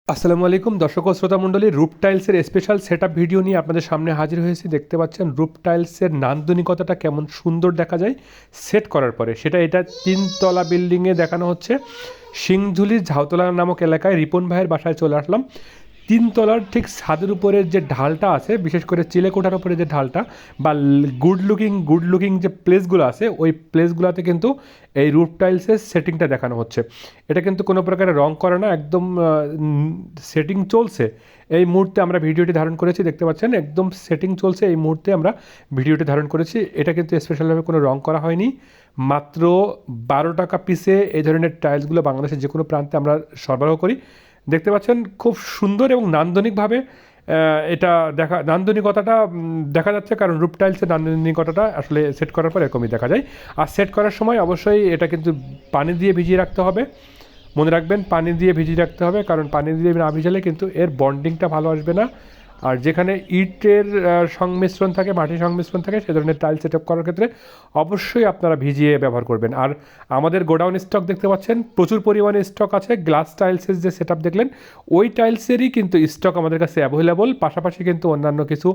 আসসালামু আলাইকুম দর্শক ও শ্রোতা মণ্ডলী, রুফ টাইলসের স্পেশাল সেটআপ ভিডিও নিয়ে আপনাদের সামনে হাজির হয়েছি। দেখতে পাচ্ছেন রুফ টাইলসের নান্দনিকতাটা কেমন সুন্দর দেখা যায় সেট করার পরে। এটা 3 তলা বিল্ডিংয়ে দেখানো হচ্ছে। সিংঝুলির ঝাউতলা নামক এলাকায় রিপন ভাইয়ের বাসায় চলে আসলাম। 3 তলার ঠিক ছাদের উপরের যে ঢালটা আছে, বিশেষ করে চিলেকোঠার উপরে যে ঢালটা বা গুড লুকিং যে প্লেসগুলো আছে, ওই প্লেসগুলোতে কিন্তু এই রুফ টাইলসের সেটিংটা দেখানো হচ্ছে। এটা কিন্তু কোনো প্রকারে রং করা না, একদম সেটিং চলছে। এই মুহূর্তে আমরা ভিডিওটি ধারণ করেছি, দেখতে পাচ্ছেন একদম সেটিং চলছে। এই মুহূর্তে আমরা ভিডিওটি ধারণ করেছি। এটা কিন্তু স্পেশালভাবে কোনো রং করা হয়নি। মাত্র 12 টাকা পিসে এই ধরনের টাইলসগুলো বাংলাদেশের যে কোনো প্রান্তে আমরা সরবরাহ করি। দেখতে পাচ্ছেন খুব সুন্দর এবং নান্দনিকভাবে এটা নান্দনিকতাটা দেখা যাচ্ছে, কারণ রুফ টাইলসের নান্দনিকতাটা আসলে সেট করার পর এরকমই দেখা যায়। আর সেট করার সময় অবশ্যই এটা কিন্তু পানি দিয়ে ভিজিয়ে রাখতে হবে। মনে রাখবেন, পানি দিয়ে ভিজিয়ে রাখতে হবে, কারণ পানি দিয়ে না ভিজালে কিন্তু এর বন্ডিংটা ভালো আসবে না। আর যেখানে ইটের সংমিশ্রণ থাকে, মাটির সংমিশ্রণ থাকে, সে ধরনের টাইল সেট আপ করার ক্ষেত্রে অবশ্যই আপনারা ভিজিয়ে ব্যবহার করবেন। আর আমাদের গোডাউন স্টক দেখতে পাচ্ছেন, প্রচুর পরিমাণে স্টক আছে। গ্লাস টাইলসের যে সেট আপ দেখলেন, ওই টাইলসেরই কিন্তু স্টক আমাদের কাছে অ্যাভেলেবল। পাশাপাশি কিন্তু অন্যান্য কিছু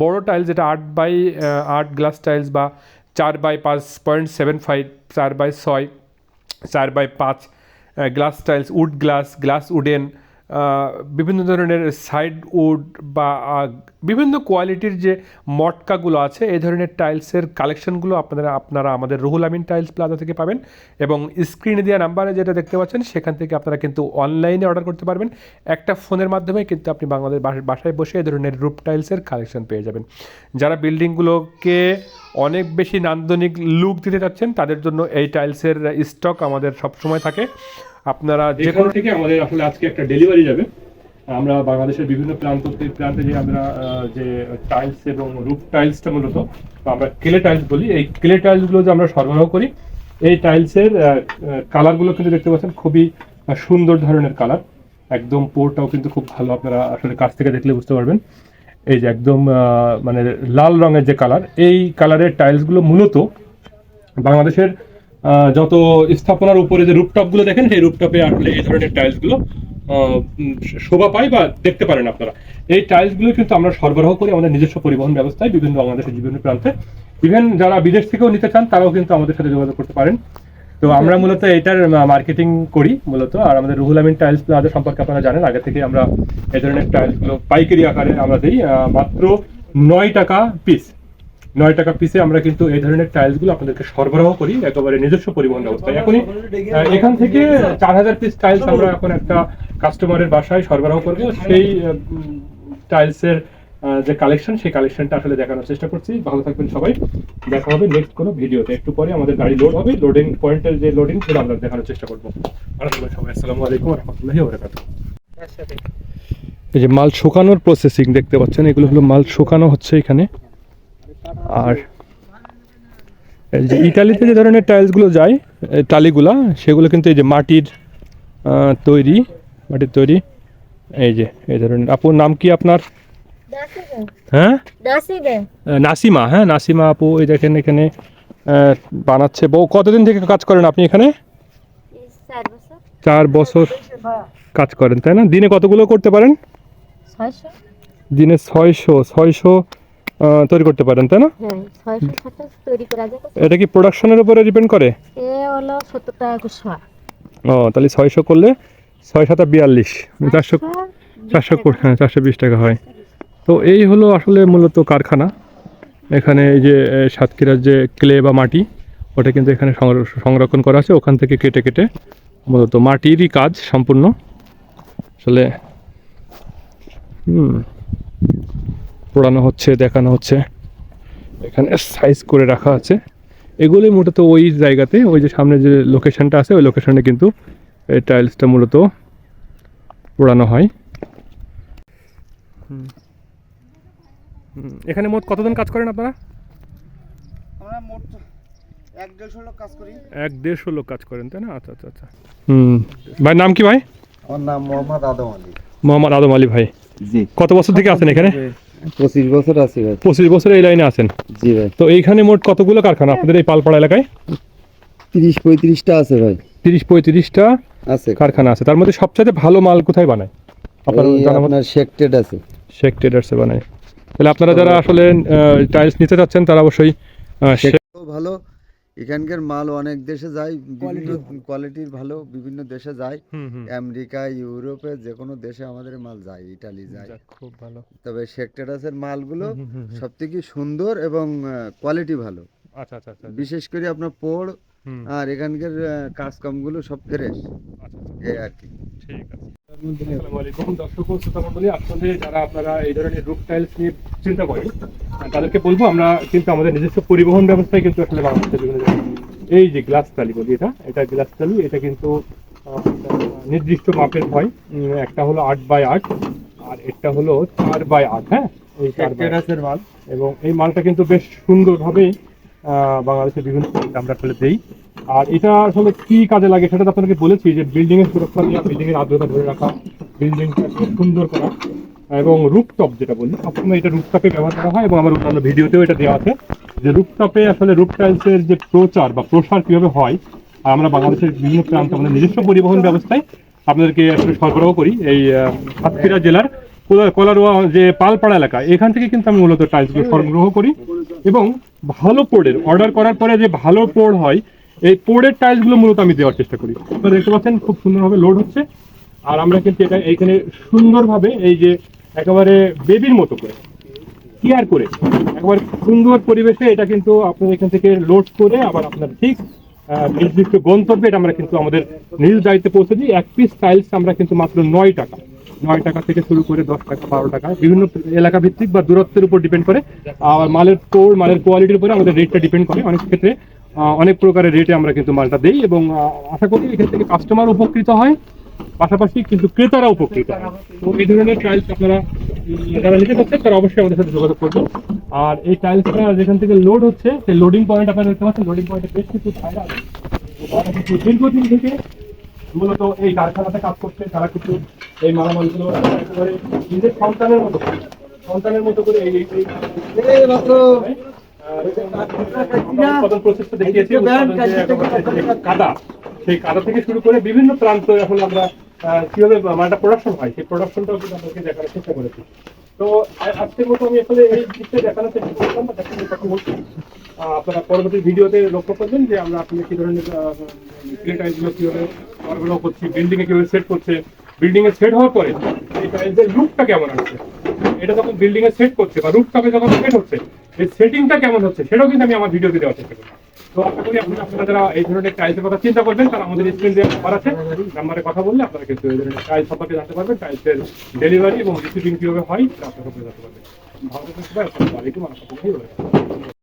বড় টাইলস, যেটা 8x8 গ্লাস টাইলস বা 4x5.75, 4x6, 4x5 glass tiles, glass wooden, বিভিন্ন ধরনের সাইড উড বা বিভিন্ন কোয়ালিটির যে মটকাগুলো আছে, এই ধরনের টাইলসের কালেকশনগুলো আপনারা আমাদের রুহুল আমিন টাইলস প্লাজা থেকে পাবেন। এবং স্ক্রিনে দেওয়া নাম্বারে যেটা দেখতে পাচ্ছেন, সেখান থেকে আপনারা কিন্তু অনলাইনে অর্ডার করতে পারবেন। একটা ফোনের মাধ্যমে কিন্তু আপনি বাংলাদেশ বাসায় বসে এই ধরনের রুফ টাইলসের কালেকশন পেয়ে যাবেন। যারা বিল্ডিংগুলোকে অনেক বেশি নান্দনিক লুক দিতে চাচ্ছেন, তাদের জন্য এই টাইলসের স্টক আমাদের সবসময় থাকে। আপনারা যে কোনো থেকে আমাদের আসলে আজকে একটা ডেলিভারি যাবে। আমরা বাংলাদেশের বিভিন্ন প্রান্তে যে আমরা যে টাইলস এবং রুফ টাইলসটা মূলত আমরা ক্লে টাইলস বলি, এই ক্লে টাইলসগুলো যে আমরা সরবরাহ করি, এই টাইলসের কালারগুলো কিন্তু দেখতে পাচ্ছেন খুবই সুন্দর ধরনের কালার। একদম পোরটাও কিন্তু খুব ভালো, আপনারা আসলে কাছ থেকে দেখলে বুঝতে পারবেন। এই যে একদম মানে লাল রঙের যে কালার, এই কালারের টাইলসগুলো মূলত বাংলাদেশের যত স্থাপনার উপরে যে রুফটপগুলো দেখেন, সেই রুফটপে আসলে এই ধরনের টাইলসগুলো শোভা পায় বা দেখতে পারেন আপনারা। এই টাইলসগুলো কিন্তু আমরা সরবরাহ করি আমাদের নিজস্ব পরিবহন ব্যবস্থায় বিভিন্ন বাংলাদেশের বিভিন্ন প্রান্তে। ইভেন যারা বিদেশ থেকেও নিতে চান, তারাও কিন্তু আমাদের সাথে যোগাযোগ করতে পারেন। তো আমরা মূলত এটার মার্কেটিং করি মূলত। আর আমাদের রুহুল আমিন টাইলস প্লাজা সম্পর্কে আপনারা জানেন, আগে থেকে আমরা এই ধরনের টাইলসগুলো পাইকারি আকারে আমরা দিই মাত্র 9 টাকা পিস। 9 টাকা পিসে আমরা কিন্তু এই ধরনের টাইলসগুলো আপনাদেরকে সরবরাহ করি একেবারে নিজস্ব পরিবহন ব্যবস্থায়। এখনই এখান থেকে 4000 পিস টাইলস আমরা এখন একটা কাস্টমারের বাসায় সরবরাহ করব। সেই টাইলসের যে কালেকশন, সেই কালেকশনটা আসলে দেখানোর চেষ্টা করছি। ভালো থাকবেন সবাই, দেখা হবে নেক্সট কোনো ভিডিওতে। একটু পরে আমাদের গাড়ি লোড হবে, লোডিং পয়েন্টের যে লোডিং সেটা আমরা দেখানোর চেষ্টা করবো। ভালো থাকবেন সবাই, আসসালামু আলাইকুম ওয়া রাহমাতুল্লাহি ওয়া বারাকাতুহু। এই যে মাল শুকানোর প্রসেসিং দেখতে পাচ্ছেন, এগুলো হলো মাল শুকানো হচ্ছে এখানে। আর যে ইটালিতে যে ধরনের টাইলসগুলো যায়, টালিগুলা, সেগুলো কিন্তু এই যে মাটির তৈরি। এই ধরনের। আপুর নাম কি আপনার? হ্যাঁ, নাসিমা। হ্যাঁ, নাসিমা আপু, এই দেখেন এখানে বানাচ্ছে। বউ, কতদিন থেকে কাজ করেন আপনি এখানে? 4 বছর কাজ করেন, তাই না? দিনে কতগুলো করতে পারেন? 600। দিনে 600 তৈরি করতে পারেন, তাই না? হ্যাঁ, 600 তৈরি করা যায়। এটা কি প্রোডাকশনের উপরে ডিপেন্ড করে? এ হলো 70 টাকা কুশা। তাহলে 600 করলে 6×7=42, 400 হ্যাঁ 420 টাকা হয়। তো এই হলো আসলে মূলত কারখানা। এখানে এই যে সাতক্ষীরার যে ক্লে বা মাটি, ওটা কিন্তু এখানে সংরক্ষণ করা আছে। ওখান থেকে কেটে মূলত মাটিরই কাজ সম্পূর্ণ আসলে পোড়ানো হচ্ছে, দেখানো হচ্ছে। এখানে সাইজ করে রাখা আছে। এগুলোই মূলত ওই জায়গাতে, ওই যে সামনে যে লোকেশনটা আছে, ওই লোকেশনে কিন্তু এই টাইলসটা মূলত পোড়ানো হয়। এখানে মোট কতজন কাজ করেন আপনারা? আমরা মোট 1-150 লোক কাজ করি। 1-150 লোক কাজ করেন, তাই না? আচ্ছা। ভাই নাম কি ভাই? আমার নাম মোহাম্মদ আদম আলী। মোহাম্মদ আদম আলী ভাই। জি। কত বছর থেকে আছেন এখানে? 25 বছর আছি ভাই। 25 বছর এই লাইনে আছেন? জি ভাই। তো এইখানে মোট কতগুলো কারখানা আপনাদের এই পালপাড়া এলাকায়? 30-35টা আছে ভাই। 30-35টা আছে কারখানা আছে। তার মধ্যে সবচেয়ে ভালো মাল কোথায় বানায়? আপনার এই জানা মতে আপনার শেকটেড আছে। শেখ ট্রেডার্সে বানায়। তাহলে আপনারা যারা আসলে টাইলস নিতে চাচ্ছেন তারা অবশ্যই শেকটেডও ভালো। এখানকার মাল অনেক দেশে যায়, বিভিন্ন কোয়ালিটির ভালো, বিভিন্ন দেশে যায়। আমেরিকা, ইউরোপে যে কোনো দেশে আমাদের মাল যায়, ইটালি যায়। খুব ভালো। তবে শেকটেডাসের মালগুলো সবথেকে সুন্দর এবং কোয়ালিটি ভালো। আচ্ছা আচ্ছা আচ্ছা বিশেষ করে আপনার পোড় আর এখানকার কাজকামগুলো সব ফ্রেশ, এই আর কি। ঠিক আছে। আসসালামু আলাইকুম দর্শক ও শ্রোতা মণ্ডলী, আপনাদের যারা আপনারা এই ধরনের রুফ টাইলস নিয়ে চিন্তা করেন তাদেরকে বলবো আমরা কিন্তু আমাদের নিজস্ব পরিবহন ব্যবস্থায় কিন্তু আসলে বাংলাদেশের বিভিন্ন জায়গায় এই যে গ্লাস টালি বলি, এটা গ্লাস টালি, এটা কিন্তু নির্দিষ্ট মাপের হয়। একটা হলো 8x8 আর একটা হলো 4x8। হ্যাঁ, এই 4x8 মাল, এবং এই মালটা কিন্তু বেশ সুন্দরভাবে বাংলাদেশের বিভিন্ন জায়গায় আমরা আসলে দেই। আর এটা আসলে কি কাজে লাগে সেটা তো আপনাকে বলেছি, যে বিল্ডিং এর সুরক্ষা দেওয়া, বিল্ডিং এর আর্দ্রতা ধরে রাখা, বিল্ডিংটাকে সুন্দর করা, এবং রুফটপ যেটা বলি সবসময় এটা রুফটপে ব্যবহার করা হয়, এবং আমার অন্যান্য ভিডিওতেও এটা দেওয়া আছে যে রুফটপে আসলে রুফ টাইলসের যে প্রচার বা প্রসার কিভাবে হয়। আর আমরা বাংলাদেশের বিভিন্ন প্রান্তে আমাদের নিজস্ব পরিবহন ব্যবস্থায় আপনাদেরকে আসলে সরবরাহ করি। এই সাতক্ষীরা জেলার কলারোয়া যে পালপাড়া এলাকা, এখান থেকে কিন্তু আমি মূলত টাইলসগুলো সরবরাহ করি, এবং ভালো পোড়ের অর্ডার করার পরে যে ভালো পোড় হয় এই পোড়ের টাইলসগুলো মূলত আমি দেওয়ার চেষ্টা করি। আপনারা দেখতে পাচ্ছেন খুব সুন্দরভাবে লোড হচ্ছে, আর আমরা কিন্তু এটা এইখানে সুন্দরভাবে এই যে একেবারে বেবির মতো করে কেয়ার করে একেবারে সুন্দর পরিবেশে এটা কিন্তু আপনার এখান থেকে লোড করে আবার আপনার ঠিক নির্দিষ্ট গন্তব্যে এটা আমরা কিন্তু আমাদের নিজ দায়িত্বে পৌঁছে দিই। এক পিস টাইলস আমরা কিন্তু মাত্র 9 টাকা থেকে শুরু করে 10 টাকা 12 টাকা, বিভিন্ন এলাকা ভিত্তিক বা দূরত্বের উপর ডিপেন্ড করে। আর মালের পোড়, মালের কোয়ালিটির উপরে আমাদের রেটটা ডিপেন্ড করে। অনেক ক্ষেত্রে অনেক প্রকারের রেটে আমরা কিন্তু মালটা দিই, এবং আশা করি এখান থেকে কাস্টমার উপকৃত হয়, পাশাপাশি কিন্তু ক্রেতারা উপকৃত হয়। তো এই ধরনের টাইলস আপনারা যারা নিতে চাচ্ছেন তারা অবশ্যই আমাদের সাথে যোগাযোগ করবেন। আর এই টাইলসটা যেখান থেকে লোড হচ্ছে সেই লোডিং পয়েন্ট আপনারা দেখতে পাচ্ছেন, লোডিং পয়েন্টে বেশ কিছু ভাইরা আছে, তারা কিন্তু দীর্ঘদিন থেকে মূলত এই কারখানাতে কাজ করছে। তারা কিন্তু এই মালামালগুলো একেবারে নিজের সন্তানের মতো করে এই উৎপাদন প্রসেসটা দেখিয়েছি। কাদা, সেই কাদা থেকে শুরু করে বিভিন্ন প্রান্ত এখন আমরা কিভাবে মালটা প্রোডাকশন হয় সেই প্রোডাকশনটাও কিন্তু আমাদেরকে দেখানোর চেষ্টা করেছি। তো আজকের মতো আমি আসলে এই জিনিসটা দেখানোর চেষ্টা করলাম বা দেখানোর কথা বলছি। আপনারা পরবর্তী ভিডিওতে লক্ষ্য করবেন যে আমরা আসলে কি ধরনের টাইলসগুলো কিভাবে সরবরাহ করছি, বিল্ডিং এ কিভাবে সেট করছে, বিল্ডিং এ সেট হওয়ার পরে এই টাইলসের লুকটা কেমন আসছে, এটা যখন বিল্ডিং এ সেট করছে বা রুফটপে যখন সেট হচ্ছে এই সেটিংটা কেমন হচ্ছে সেটাও কিন্তু আমি আমার ভিডিওতে দেওয়ার চেষ্টা করি। তো আশা করি আপনারা যারা এই ধরনের টাইলসের কথা চিন্তা করবেন তারা আমাদের স্ক্রিন যে নাম্বার আছে, নাম্বারে কথা বললে আপনারা কিন্তু এই ধরনের টাইলস সম্পর্কে জানতে পারবেন, টাইলসের ডেলিভারি এবং রিসিভিং কিভাবে হয় সেটা আপনারা জানতে পারবেন। ভালো থাকবেন সবাই। আসসালামু আলাইকুম।